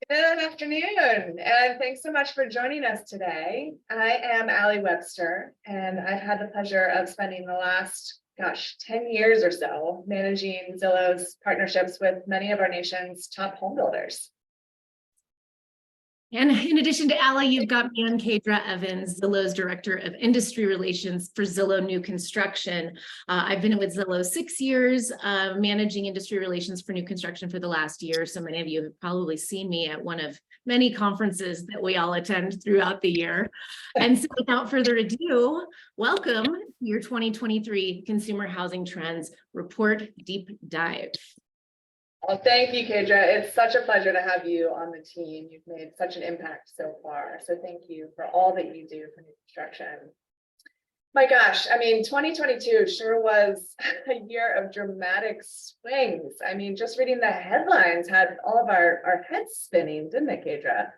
Good afternoon, and thanks so much for joining us today. I am Webster, and I've had the pleasure of spending the last, 10 years or so managing Zillow's partnerships with many of our nation's top home builders. And in addition to Ali, you've got me, Qadra Evans, Zillow's Director of Industry Relations for Zillow New Construction. I've been with Zillow 6 years, managing industry relations for new construction for the last year. So many of you have probably seen me at one of many conferences that we all attend throughout the year. And so without further ado, welcome to your 2023 Consumer Housing Trends Report Deep Dive. Well, thank you, Qadra. It's such a pleasure to have you on the team. You've made such an impact so far. So thank you for all that you do for new construction. My gosh, 2022 sure was a year of dramatic swings. Just reading the headlines had all of our heads spinning, didn't it, Qadra?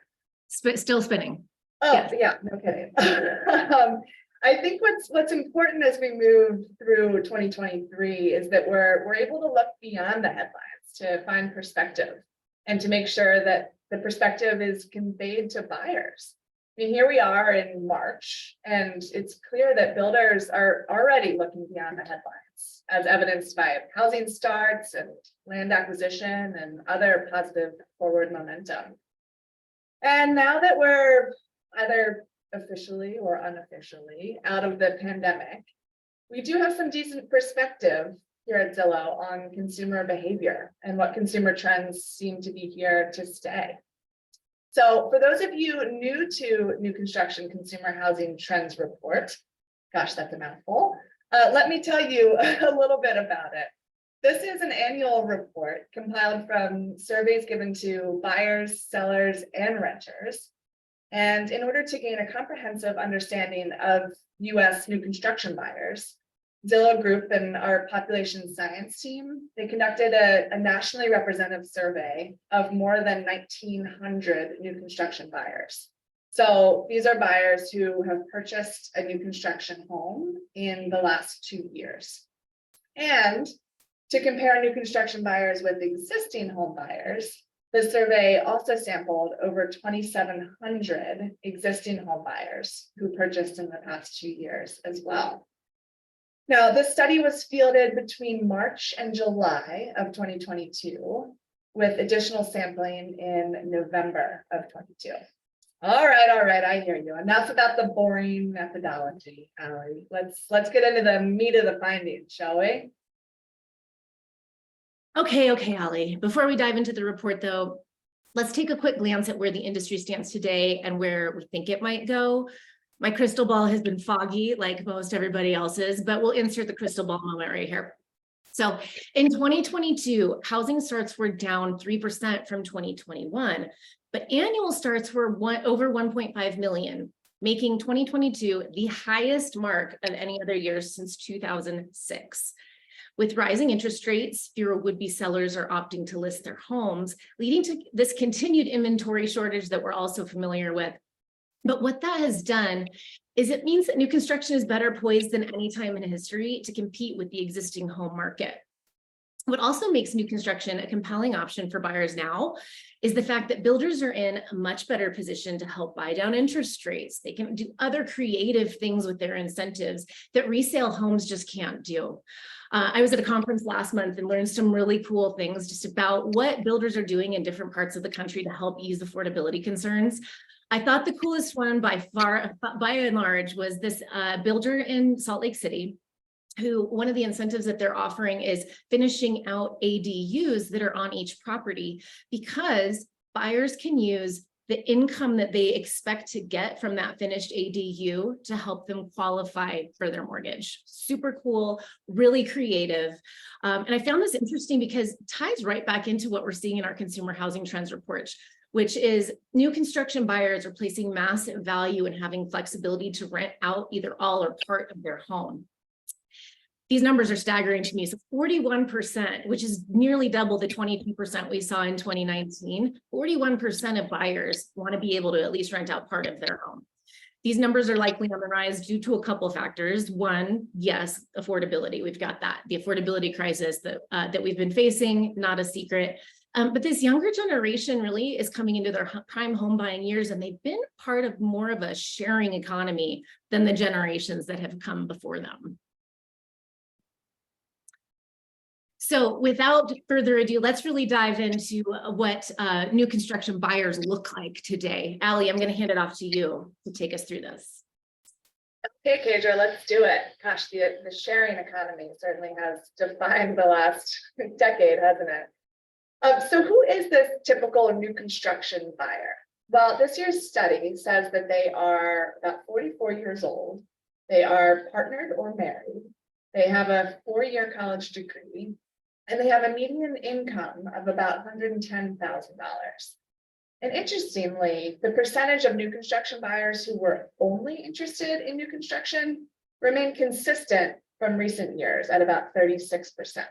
Still spinning. Oh, Yes. Yeah, no kidding. I think what's important as we move through 2023 is that we're able to look beyond the headlines to find perspective and to make sure that the perspective is conveyed to buyers. Here we are in March, and it's clear that builders are already looking beyond the headlines, as evidenced by housing starts and land acquisition and other positive forward momentum. And now that we're either officially or unofficially out of the pandemic, we do have some decent perspective here at Zillow on consumer behavior and what consumer trends seem to be here to stay. So for those of you new to New Construction Consumer Housing Trends Report, gosh, that's a mouthful, let me tell you a little bit about it. This is an annual report compiled from surveys given to buyers, sellers, and renters. And in order to gain a comprehensive understanding of U.S. new construction buyers, Zillow Group and our population science team, they conducted a nationally representative survey of more than 1,900 new construction buyers. So these are buyers who have purchased a new construction home in the last 2 years. And to compare new construction buyers with existing home buyers, the survey also sampled over 2,700 existing home buyers who purchased in the past 2 years as well. Now, this study was fielded between March and July of 2022, with additional sampling in November of 22. All right, I hear you. Enough about the boring methodology, Ali. Let's get into the meat of the findings, shall we? Okay, Ali. Before we dive into the report, though, let's take a quick glance at where the industry stands today and where we think it might go. My crystal ball has been foggy, like most everybody else's, but we'll insert the crystal ball moment right here. So in 2022, housing starts were down 3% from 2021, but annual starts were over 1.5 million, making 2022 the highest mark of any other year since 2006. With rising interest rates, fewer would-be sellers are opting to list their homes, leading to this continued inventory shortage that we're also familiar with. But what that has done is it means that new construction is better poised than any time in history to compete with the existing home market. What also makes new construction a compelling option for buyers now is the fact that builders are in a much better position to help buy down interest rates. They can do other creative things with their incentives that resale homes just can't do. I was at a conference last month and learned some really cool things just about what builders are doing in different parts of the country to help ease affordability concerns. I thought the coolest one by and large was this builder in Salt Lake City, who one of the incentives that they're offering is finishing out ADUs that are on each property, because buyers can use the income that they expect to get from that finished ADU to help them qualify for their mortgage. Super cool, really creative. And I found this interesting because it ties right back into what we're seeing in our Consumer Housing Trends Report, which is new construction buyers are placing massive value in having flexibility to rent out either all or part of their home. These numbers are staggering to me. So 41%, which is nearly double the 22% we saw in 2019, 41% of buyers want to be able to at least rent out part of their home. These numbers are likely on the rise due to a couple of factors. One, yes, affordability. We've got that. The affordability crisis that we've been facing, not a secret. But this younger generation really is coming into their prime home buying years, and they've been part of more of a sharing economy than the generations that have come before them. So without further ado, let's really dive into what new construction buyers look like today. Allie, I'm going to hand it off to you to take us through this. Okay, Qadra, let's do it. Gosh, the sharing economy certainly has defined the last decade, hasn't it? So who is this typical new construction buyer? Well, this year's study says that they are about 44 years old. They are partnered or married. They have a 4-year college degree, and they have a median income of about $110,000. And interestingly, the percentage of new construction buyers who were only interested in new construction remained consistent from recent years at about 36%.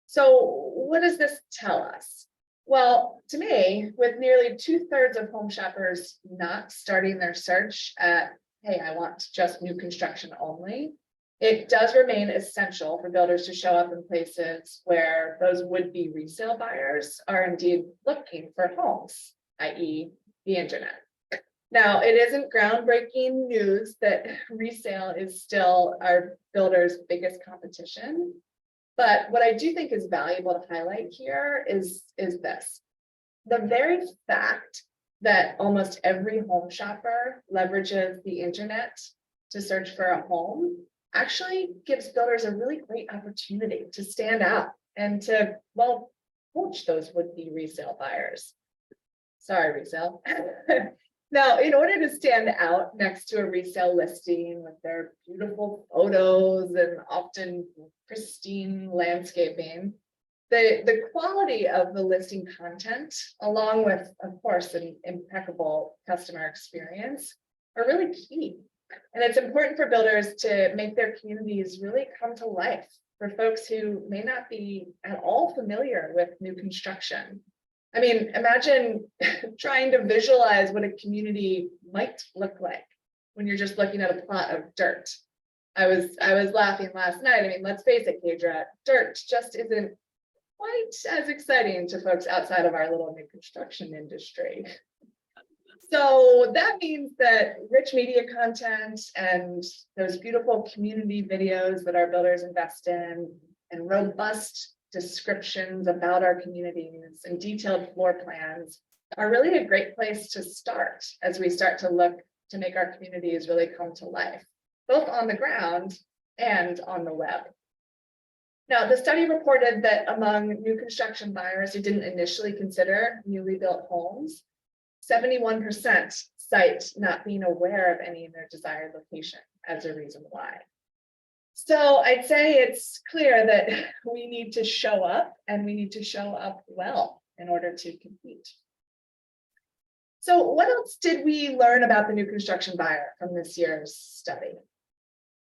So what does this tell us? Well, to me, with nearly 2/3 of home shoppers not starting their search at, hey, I want just new construction only, it does remain essential for builders to show up in places where those would-be resale buyers are indeed looking for homes, i.e. the internet. Now, it isn't groundbreaking news that resale is still our builders' biggest competition. But what I do think is valuable to highlight here is this. The very fact that almost every home shopper leverages the internet to search for a home actually gives builders a really great opportunity to stand out and to, well, poach those would-be resale buyers. Sorry, resale. Now, in order to stand out next to a resale listing with their beautiful photos and often pristine landscaping, the quality of the listing content, along with, of course, an impeccable customer experience, are really key. And it's important for builders to make their communities really come to life for folks who may not be at all familiar with new construction. I mean, imagine trying to visualize what a community might look like when you're just looking at a plot of dirt. I was laughing last night. I mean, let's face it, Qadra, dirt just isn't quite as exciting to folks outside of our little new construction industry. So that means that rich media content and those beautiful community videos that our builders invest in, and robust descriptions about our communities and detailed floor plans are really a great place to start as we start to look to make our communities really come to life, both on the ground and on the web. Now, the study reported that among new construction buyers who didn't initially consider newly built homes, 71% cite not being aware of any in their desired location as a reason why. So I'd say it's clear that we need to show up, and we need to show up well in order to compete. So what else did we learn about the new construction buyer from this year's study?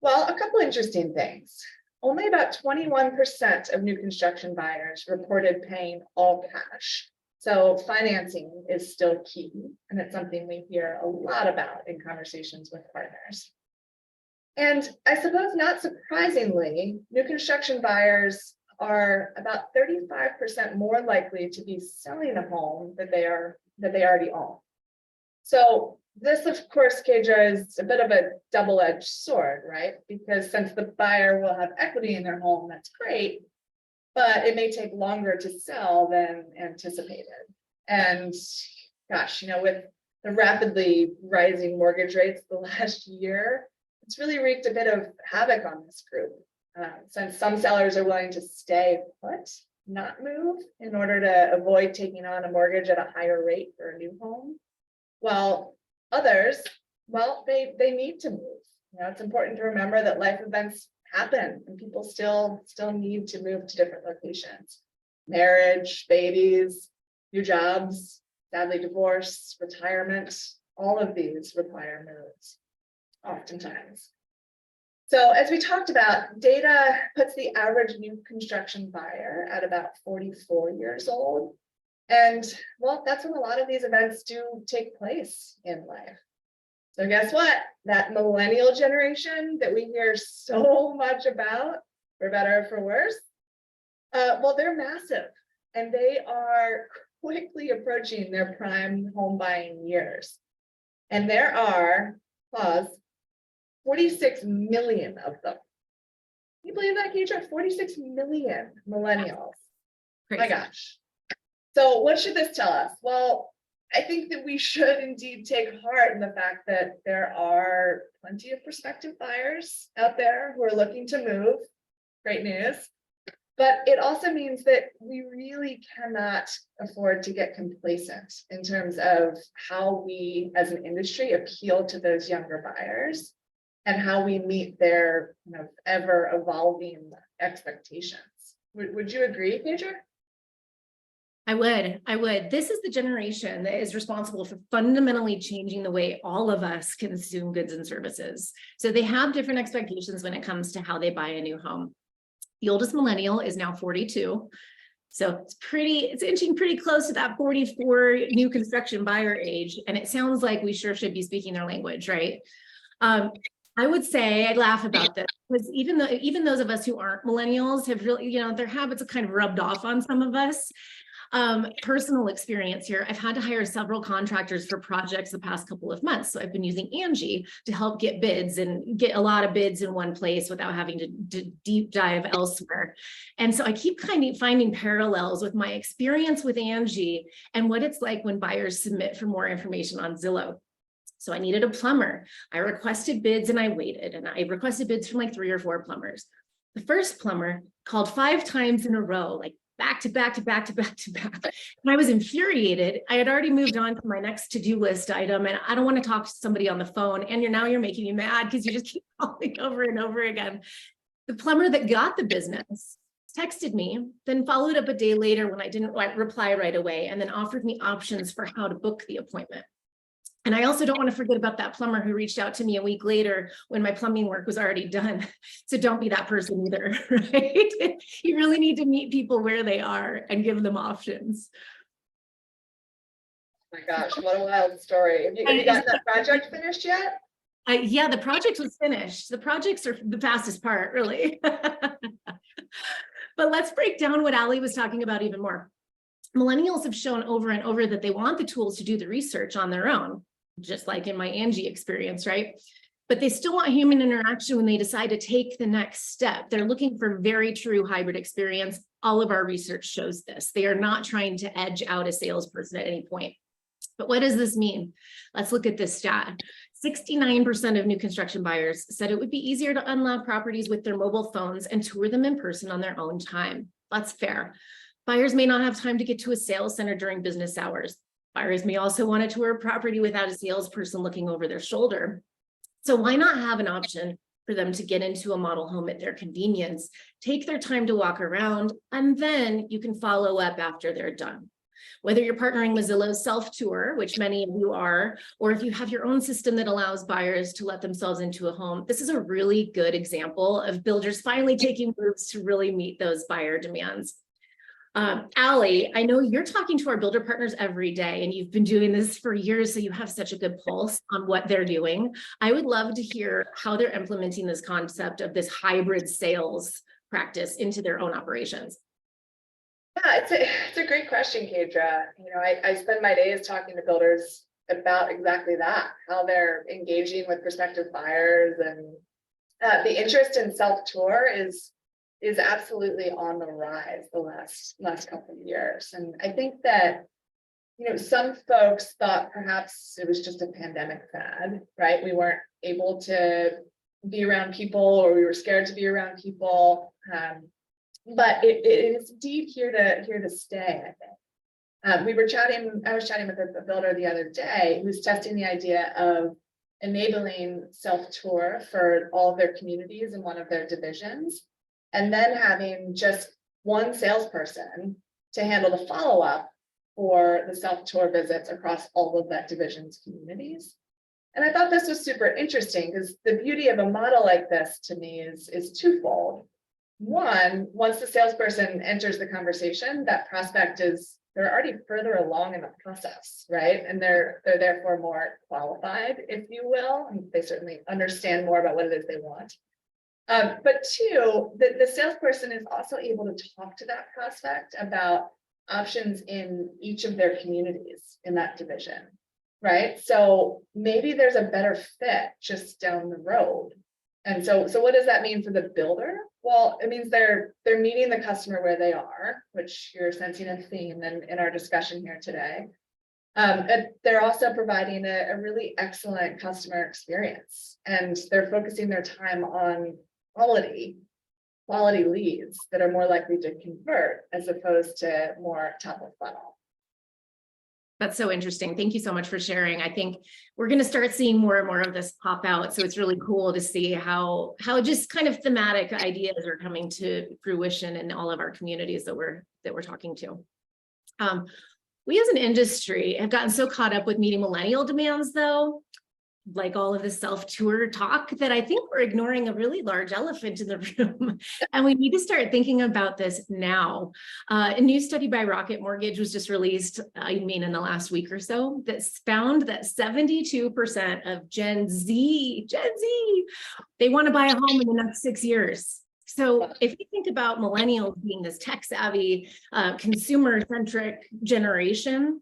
Well, a couple interesting things. Only about 21% of new construction buyers reported paying all cash. So financing is still key, and it's something we hear a lot about in conversations with partners. And I suppose not surprisingly, new construction buyers are about 35% more likely to be selling a home that they already own. So this, of course, Qadra, is a bit of a double-edged sword, right? Because since the buyer will have equity in their home, that's great, but it may take longer to sell than anticipated. And gosh, with the rapidly rising mortgage rates the last year, it's really wreaked a bit of havoc on this group, since some sellers are willing to stay put, not move, in order to avoid taking on a mortgage at a higher rate for a new home, while others, well, they need to move. It's important to remember that life events happen and people still need to move to different locations. Marriage, babies, new jobs, sadly divorce, retirement, all of these require moves. Oftentimes. So as we talked about, data puts the average new construction buyer at about 44 years old. And well, that's when a lot of these events do take place in life. So guess what? That millennial generation that we hear so much about, for better or for worse, well, they're massive. and they are quickly approaching their prime home buying years. And there are, pause, 46 million of them. Can you believe that, Qadra? 46 million millennials. Crazy. My gosh. So what should this tell us? Well, I think that we should indeed take heart in the fact that there are plenty of prospective buyers out there who are looking to move. Great news. But it also means that we really cannot afford to get complacent in terms of how we as an industry appeal to those younger buyers and how we meet their kind of ever evolving expectations. Would you agree, Qadra? I would. This is the generation that is responsible for fundamentally changing the way all of us consume goods and services. So they have different expectations when it comes to how they buy a new home. The oldest millennial is now 42. So it's inching pretty close to that 44 new construction buyer age. And it sounds like we sure should be speaking their language, right? I would say I'd laugh about this because even those of us who aren't millennials have really, their habits have kind of rubbed off on some of us. Personal experience here. I've had to hire several contractors for projects the past couple of months. So I've been using Angie to help get bids and get a lot of bids in one place without having to deep dive elsewhere. And so I keep kind of finding parallels with my experience with Angie and what it's like when buyers submit for more information on Zillow. So I needed a plumber. I requested bids and I waited, and I requested bids from like 3 or 4 plumbers. The first plumber called 5 times in a row, like back to back to back to back to back. And I was infuriated. I had already moved on to my next to-do list item, and I don't want to talk to somebody on the phone. And you're making me mad because you just keep calling over and over again. The plumber that got the business texted me, then followed up a day later when I didn't reply right away, and then offered me options for how to book the appointment. And I also don't want to forget about that plumber who reached out to me a week later when my plumbing work was already done. So don't be that person either, right? You really need to meet people where they are and give them options. Oh my gosh, what a wild story. Have you gotten that project finished yet? Yeah, the project was finished. The projects are the fastest part, really. But let's break down what Allie was talking about even more. Millennials have shown over and over that they want the tools to do the research on their own, just like in my Angie experience, right? But they still want human interaction when they decide to take the next step. They're looking for very true hybrid experience. All of our research shows this. They are not trying to edge out a salesperson at any point. But what does this mean? Let's look at this stat. 69% of new construction buyers said it would be easier to unlock properties with their mobile phones and tour them in person on their own time. That's fair. Buyers may not have time to get to a sales center during business hours. Buyers may also want to tour a property without a salesperson looking over their shoulder. So why not have an option for them to get into a model home at their convenience, take their time to walk around, and then you can follow up after they're done. Whether you're partnering with Zillow's self-tour, which many of you are, or if you have your own system that allows buyers to let themselves into a home, this is a really good example of builders finally taking moves to really meet those buyer demands. Allie, I know you're talking to our builder partners every day, and you've been doing this for years, so you have such a good pulse on what they're doing. I would love to hear how they're implementing this concept of this hybrid sales practice into their own operations. Yeah, it's a great question, Qadra. I spend my days talking to builders about exactly that, how they're engaging with prospective buyers, and the interest in self-tour is absolutely on the rise the last couple of years. And I think that, some folks thought perhaps it was just a pandemic fad, right? We weren't able to be around people, or we were scared to be around people. But it is indeed here to stay, I think. I was chatting with a builder the other day who's testing the idea of enabling self-tour for all of their communities in one of their divisions, and then having just one salesperson to handle the follow-up for the self-tour visits across all of that division's communities. And I thought this was super interesting because the beauty of a model like this to me is twofold. One, once the salesperson enters the conversation, that prospect they're already further along in the process, right? And they're therefore more qualified, if you will, and they certainly understand more about what it is they want. But two, the salesperson is also able to talk to that prospect about options in each of their communities in that division, right? So maybe there's a better fit just down the road. And so what does that mean for the builder? Well, it means they're meeting the customer where they are, which you're sensing a theme in our discussion here today. And they're also providing a really excellent customer experience, and they're focusing their time on quality leads that are more likely to convert as opposed to more top of funnel. That's so interesting. Thank you so much for sharing. I think we're going to start seeing more and more of this pop out. So it's really cool to see how just kind of thematic ideas are coming to fruition in all of our communities that we're talking to. We as an industry have gotten so caught up with meeting millennial demands, though, like all of this self-tour talk, that I think we're ignoring a really large elephant in the room. And we need to start thinking about this now. A new study by Rocket Mortgage was just released, in the last week or so, that found that 72% of Gen Z, they want to buy a home in the next 6 years. So if you think about millennials being this tech-savvy, consumer-centric generation,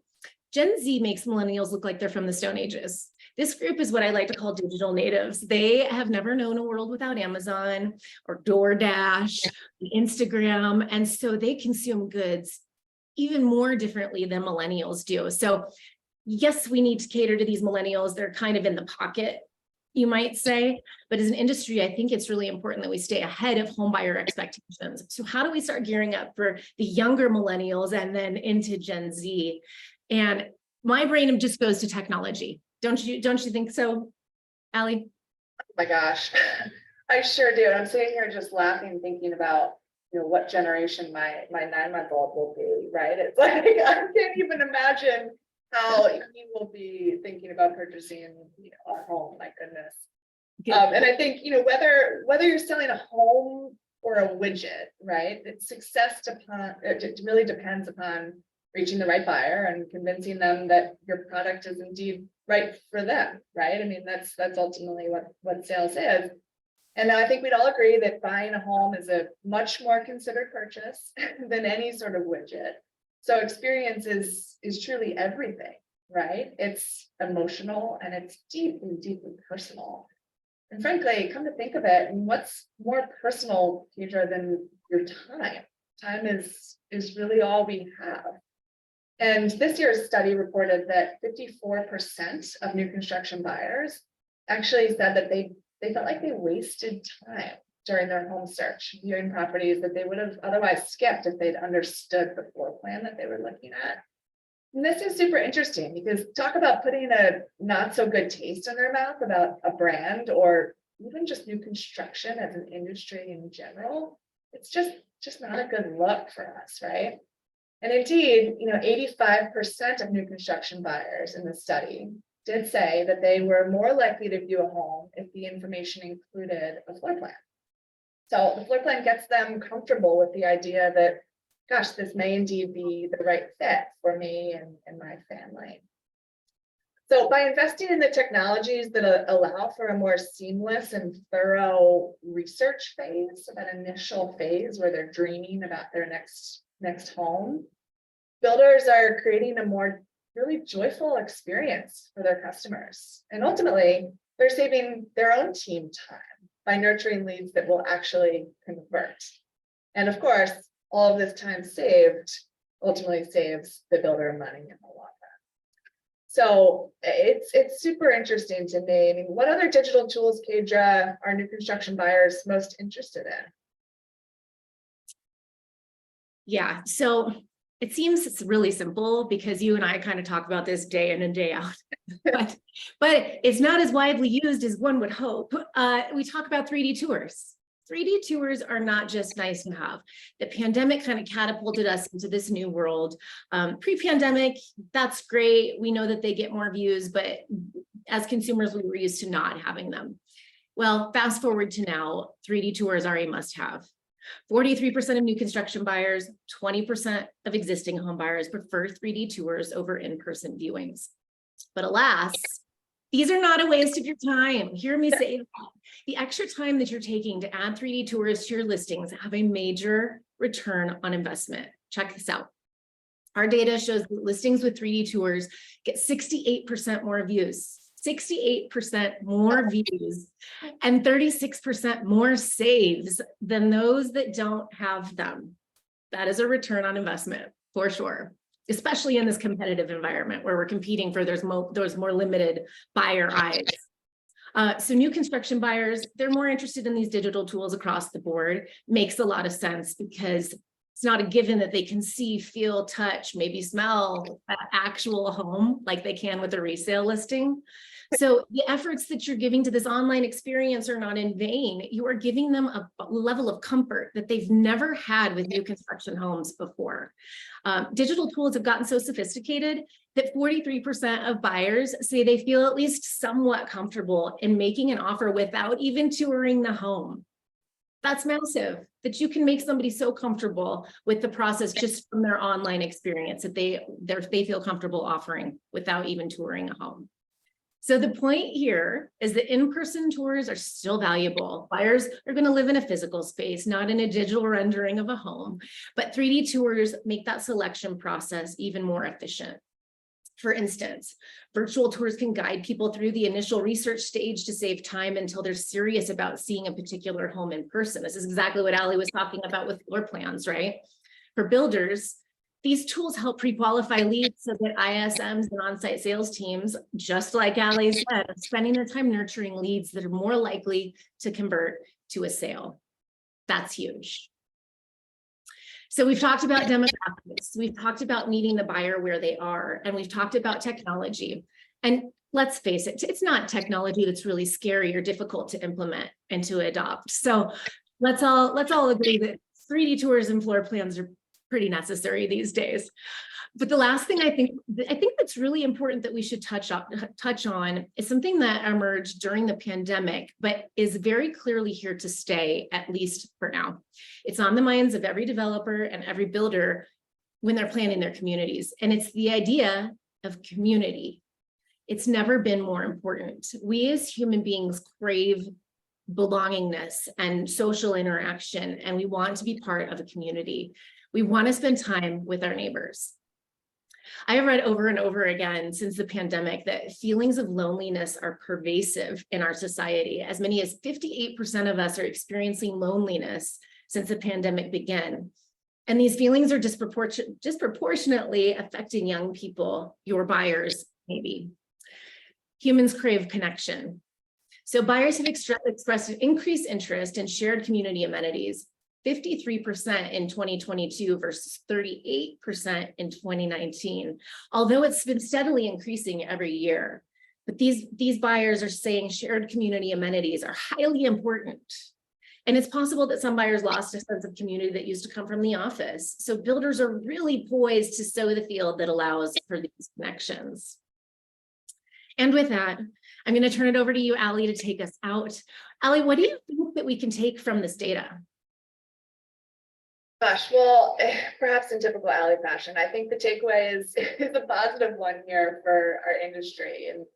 Gen Z makes millennials look like they're from the Stone Ages. This group is what I like to call digital natives. They have never known a world without Amazon or DoorDash, Instagram, and so they consume goods even more differently than millennials do. So yes, we need to cater to these millennials. They're kind of in the pocket, you might say, but as an industry, I think it's really important that we stay ahead of home buyer expectations. So how do we start gearing up for the younger millennials and then into Gen Z? And my brain just goes to technology. Don't you think so, Allie? Oh my gosh, I sure do. I'm sitting here just laughing, thinking about, what generation my 9-month-old will be, right? It's like, I can't even imagine how he will be thinking about purchasing, a home, my goodness. And I think, whether you're selling a home or a widget, right? It really depends upon reaching the right buyer and convincing them that your product is indeed right for them, right? I mean, that's ultimately what sales is. And I think we'd all agree that buying a home is a much more considered purchase than any sort of widget. So experience is truly everything, right? It's emotional and it's deeply, deeply personal. And frankly, come to think of it, what's more personal, Qadra, than your time? Time is really all we have. And this year's study reported that 54% of new construction buyers actually said that they felt like they wasted time during their home search, viewing properties that they would have otherwise skipped if they'd understood the floor plan that they were looking at. And this is super interesting because talk about putting a not so good taste in their mouth about a brand or even just new construction as an industry in general. It's just not a good look for us, right? And indeed, 85% of new construction buyers in the study did say that they were more likely to view a home if the information included a floor plan. So the floor plan gets them comfortable with the idea that, gosh, this may indeed be the right fit for me and my family. So by investing in the technologies that allow for a more seamless and thorough research phase, that initial phase where they're dreaming about their next home, builders are creating a more really joyful experience for their customers. And ultimately, they're saving their own team time by nurturing leads that will actually convert. And of course, all of this time saved ultimately saves the builder money in the long run. So it's super interesting to me. I mean, what other digital tools, Qadra, are new construction buyers most interested in? Yeah, so it seems it's really simple because you and I kind of talk about this day in and day out, but it's not as widely used as one would hope. We talk about 3D tours. 3D tours are not just nice to have. The pandemic kind of catapulted us into this new world. Pre-pandemic, that's great. We know that they get more views, but as consumers, we were used to not having them. Well, fast forward to now, 3D tours are a must-have. 43% of new construction buyers, 20% of existing home buyers prefer 3D tours over in-person viewings. But alas, these are not a waste of your time. Hear me say that. The extra time that you're taking to add 3D tours to your listings have a major return on investment. Check this out. Our data shows that listings with 3D tours get 68% more views, 68% more views, and 36% more saves than those that don't have them. That is a return on investment for sure, especially in this competitive environment where we're competing for those more limited buyer eyes. So new construction buyers, they're more interested in these digital tools across the board. Makes a lot of sense because it's not a given that they can see, feel, touch, maybe smell an actual home like they can with a resale listing. So the efforts that you're giving to this online experience are not in vain. You are giving them a level of comfort that they've never had with new construction homes before. Digital tools have gotten so sophisticated that 43% of buyers say they feel at least somewhat comfortable in making an offer without even touring the home. That's massive, that you can make somebody so comfortable with the process just from their online experience that they feel comfortable offering without even touring a home. So the point here is that in-person tours are still valuable. Buyers are going to live in a physical space, not in a digital rendering of a home, but 3D tours make that selection process even more efficient. For instance, virtual tours can guide people through the initial research stage to save time until they're serious about seeing a particular home in person. This is exactly what Ali was talking about with floor plans, right? For builders, these tools help pre-qualify leads so that ISMs and on-site sales teams, just like Ali said, are spending their time nurturing leads that are more likely to convert to a sale. That's huge. So we've talked about demographics, we've talked about meeting the buyer where they are, and we've talked about technology. And let's face it, it's not technology that's really scary or difficult to implement and to adopt. So let's all agree that 3D tours and floor plans are pretty necessary these days. But the last thing I think that's really important that we should touch on is something that emerged during the pandemic, but is very clearly here to stay, at least for now. It's on the minds of every developer and every builder when they're planning their communities. And it's the idea of community. It's never been more important. We as human beings crave belongingness and social interaction, and we want to be part of a community. We want to spend time with our neighbors. I have read over and over again since the pandemic that feelings of loneliness are pervasive in our society. As many as 58% of us are experiencing loneliness since the pandemic began. And these feelings are disproportionately affecting young people, your buyers, maybe. Humans crave connection. So buyers have expressed an increased interest in shared community amenities, 53% in 2022 versus 38% in 2019, although it's been steadily increasing every year. But these buyers are saying shared community amenities are highly important. And it's possible that some buyers lost a sense of community that used to come from the office. So builders are really poised to sow the field that allows for these connections. And with that, I'm going to turn it over to you, Ali, to take us out. Ali, what do you think that we can take from this data? Gosh, well, perhaps in typical Ali fashion, I think the takeaway is a positive one here for our industry. And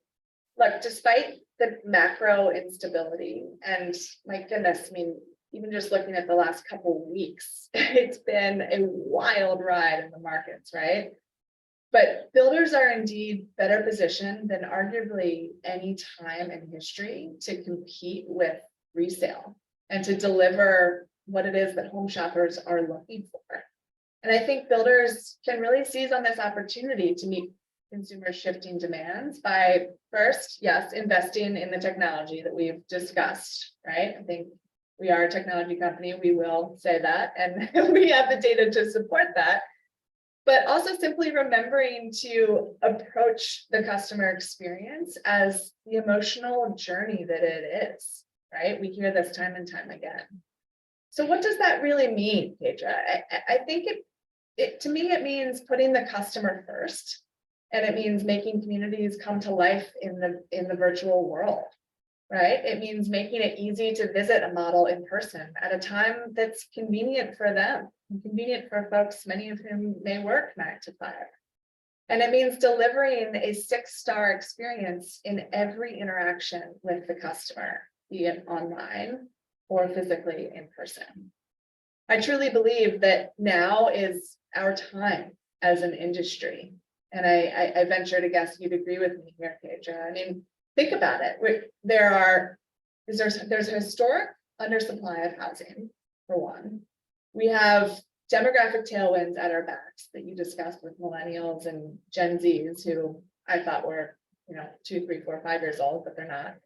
look, despite the macro instability, and my goodness, I mean, even just looking at the last couple of weeks, it's been a wild ride in the markets, right? But builders are indeed better positioned than arguably any time in history to compete with resale and to deliver what it is that home shoppers are looking for. And I think builders can really seize on this opportunity to meet consumer shifting demands by first, yes, investing in the technology that we've discussed, right? I think we are a technology company, we will say that, and we have the data to support that. But also simply remembering to approach the customer experience as the emotional journey that it is, right? We hear this time and time again. So what does that really mean, Qadra? I think to me, it means putting the customer first, and it means making communities come to life in the virtual world, right? It means making it easy to visit a model in person at a time that's convenient for them, and convenient for folks, many of whom may work 9 to 5. And it means delivering a 6-star experience in every interaction with the customer, be it online or physically in person. I truly believe that now is our time as an industry. And I venture to guess you'd agree with me here, Qadra. I mean, think about it. There's a historic undersupply of housing, for one. We have demographic tailwinds at our backs that you discussed with millennials and Gen Zs, who I thought were, 2, 3, 4, 5 years old, but they're not.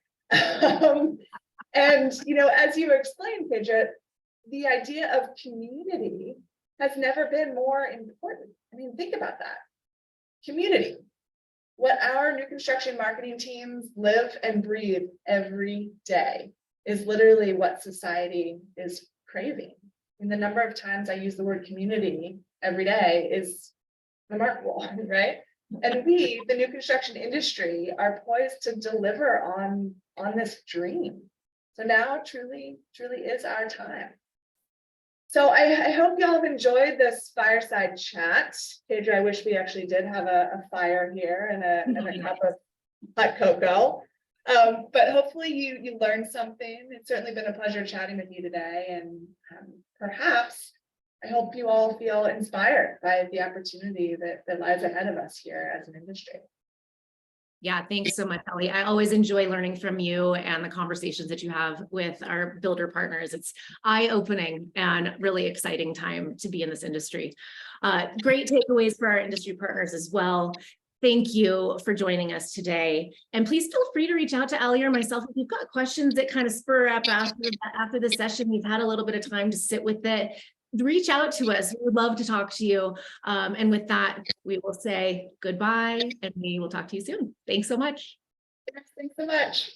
And, as you explained, Qadra, the idea of community has never been more important. I mean, think about that. Community. What our new construction marketing teams live and breathe every day is literally what society is craving. And the number of times I use the word community every day is remarkable, right? And we, the new construction industry, are poised to deliver on this dream. So now truly is our time. So I hope y'all have enjoyed this fireside chat. Qadra, I wish we actually did have a fire here and a cup of hot cocoa. But hopefully you learned something. It's certainly been a pleasure chatting with you today. And perhaps I hope you all feel inspired by the opportunity that lies ahead of us here as an industry. Yeah, thanks so much, Ellie. I always enjoy learning from you and the conversations that you have with our builder partners. It's eye-opening and really exciting time to be in this industry. Great takeaways for our industry partners as well. Thank you for joining us today. And please feel free to reach out to Ellie or myself if you've got questions that kind of spur up after the session. You've had a little bit of time to sit with it. Reach out to us. We would love to talk to you. And with that, we will say goodbye and we will talk to you soon. Thanks so much. Thanks so much.